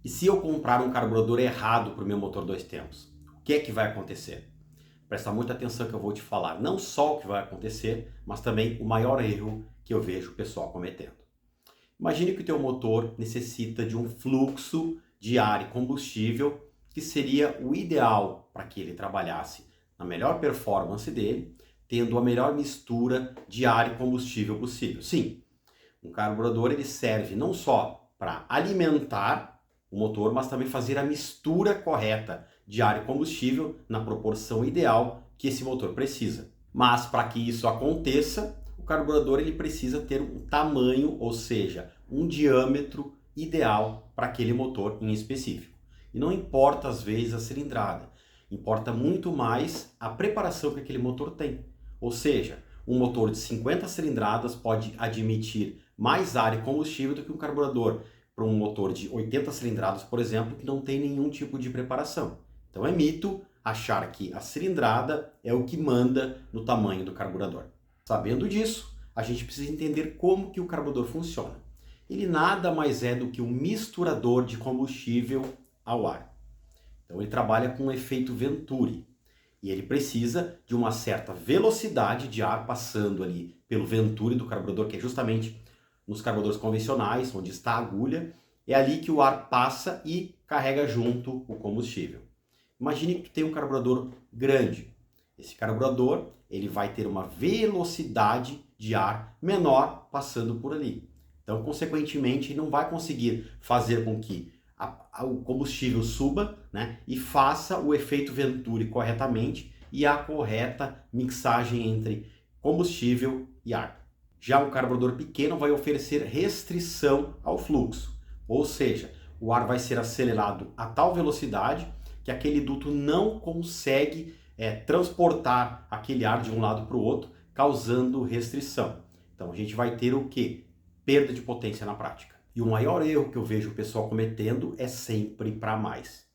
E se eu comprar um carburador errado para o meu motor dois tempos? O que é que vai acontecer? Presta muita atenção que eu vou te falar não só o que vai acontecer, mas também o maior erro que eu vejo o pessoal cometendo. Imagine que o teu motor necessita de um fluxo de ar e combustível que seria o ideal para que ele trabalhasse na melhor performance dele, tendo a melhor mistura de ar e combustível possível. Sim, um carburador ele serve não só para alimentar o motor, mas também fazer a mistura correta de ar e combustível na proporção ideal que esse motor precisa. Mas para que isso aconteça, o carburador ele precisa ter um tamanho, ou seja, um diâmetro ideal para aquele motor em específico. E não importa às vezes a cilindrada, importa muito mais a preparação que aquele motor tem. Ou seja, um motor de 50 cilindradas pode admitir mais ar e combustível do que um carburador para um motor de 80 cilindradas, por exemplo, que não tem nenhum tipo de preparação. Então é mito achar que a cilindrada é o que manda no tamanho do carburador. Sabendo disso, a gente precisa entender como que o carburador funciona. Ele nada mais é do que um misturador de combustível ao ar. Então ele trabalha com o efeito Venturi. E ele precisa de uma certa velocidade de ar passando ali pelo Venturi do carburador, que é justamente nos carburadores convencionais, onde está a agulha, é ali que o ar passa e carrega junto o combustível. Imagine que tu tem um carburador grande. Esse carburador ele vai ter uma velocidade de ar menor passando por ali. Então, consequentemente, não vai conseguir fazer com que o combustível suba, né, e faça o efeito Venturi corretamente e a correta mixagem entre combustível e ar. Já um carburador pequeno vai oferecer restrição ao fluxo, ou seja, o ar vai ser acelerado a tal velocidade que aquele duto não consegue transportar aquele ar de um lado para o outro, causando restrição. Então a gente vai ter o quê? Perda de potência na prática. E o maior erro que eu vejo o pessoal cometendo é sempre para mais.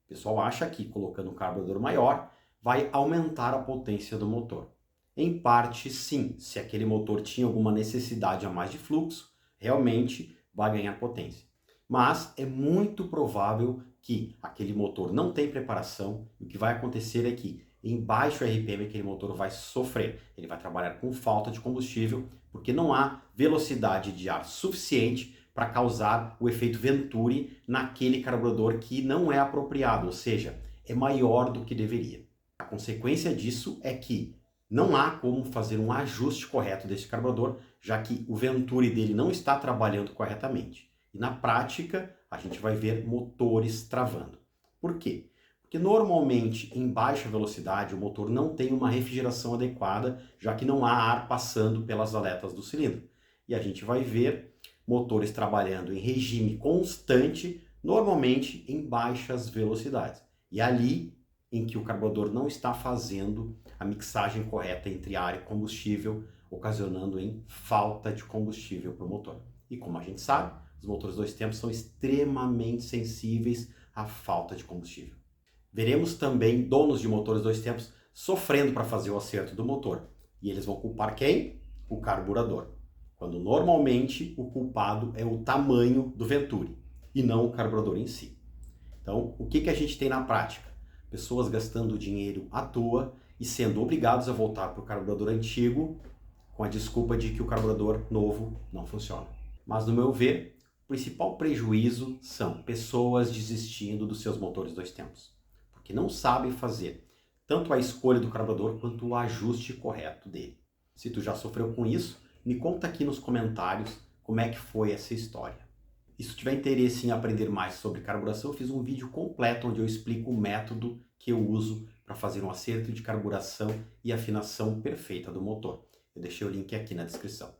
O pessoal acha que colocando um carburador maior vai aumentar a potência do motor. Em parte, sim, se aquele motor tinha alguma necessidade a mais de fluxo, realmente vai ganhar potência. Mas é muito provável que aquele motor não tem preparação e o que vai acontecer é que em baixo RPM aquele motor vai sofrer. Ele vai trabalhar com falta de combustível porque não há velocidade de ar suficiente para causar o efeito Venturi naquele carburador que não é apropriado, ou seja, é maior do que deveria. A consequência disso é que não há como fazer um ajuste correto desse carburador, já que o Venturi dele não está trabalhando corretamente. E na prática, a gente vai ver motores travando. Por quê? Porque normalmente em baixa velocidade o motor não tem uma refrigeração adequada, já que não há ar passando pelas aletas do cilindro. E a gente vai ver motores trabalhando em regime constante, normalmente em baixas velocidades. E ali em que o carburador não está fazendo a mixagem correta entre ar e combustível, ocasionando em falta de combustível para o motor. E como a gente sabe, os motores dois tempos são extremamente sensíveis à falta de combustível. Veremos também donos de motores dois tempos sofrendo para fazer o acerto do motor. E eles vão culpar quem? O carburador. Quando normalmente o culpado é o tamanho do Venturi e não o carburador em si. Então, o que a gente tem na prática? Pessoas gastando dinheiro à toa e sendo obrigados a voltar para o carburador antigo com a desculpa de que o carburador novo não funciona. Mas, no meu ver, o principal prejuízo são pessoas desistindo dos seus motores dois tempos, porque não sabem fazer tanto a escolha do carburador quanto o ajuste correto dele. Se tu já sofreu com isso, me conta aqui nos comentários como é que foi essa história. E se tiver interesse em aprender mais sobre carburação, eu fiz um vídeo completo onde eu explico o método que eu uso para fazer um acerto de carburação e afinação perfeita do motor. Eu deixei o link aqui na descrição.